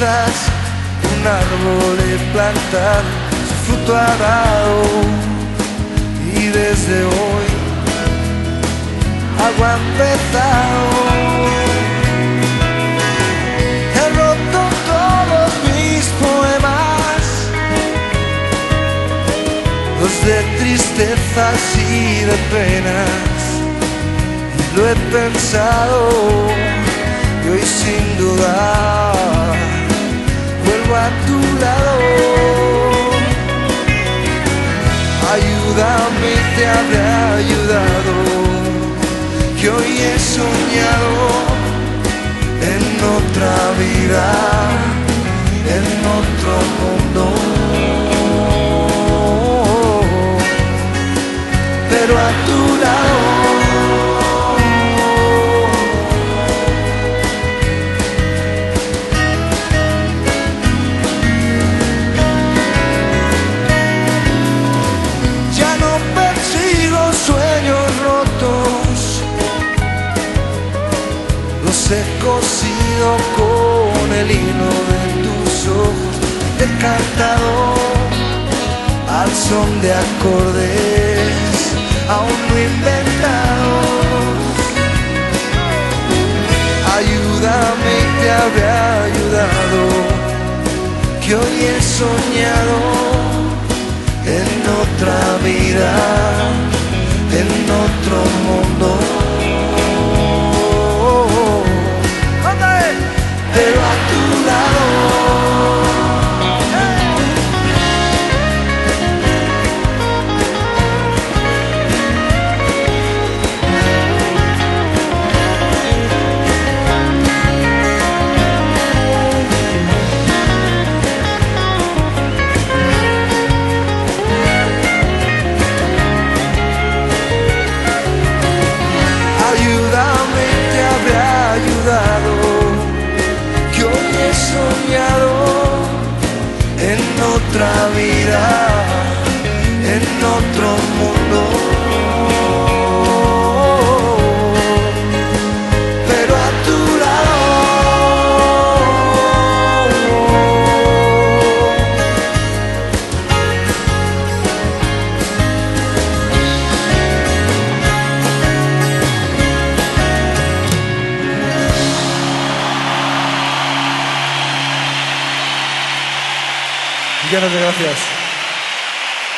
tristezas, un árbol he plantado, su fruto ha dado, y desde hoy algo ha empezado. He roto todos mis poemas, los de tristezas y de penas, y lo he pensado, y hoy sin dudar vuelvo a tu lado. Ayúdame, te habré ayudado, que hoy he soñado en otra vida, en otro mundo, pero a tu lado. He cosido con el hilo de tus ojos, he cantado al son de acordes aún no inventados. Ayúdame, te habré ayudado, que hoy he soñado en otra vida, en otro mundo, pero a tu lado. Ayúdame, te habré ayudado, soñado en otra vida, en otro mundo, pero a tu lado. Millones de gracias.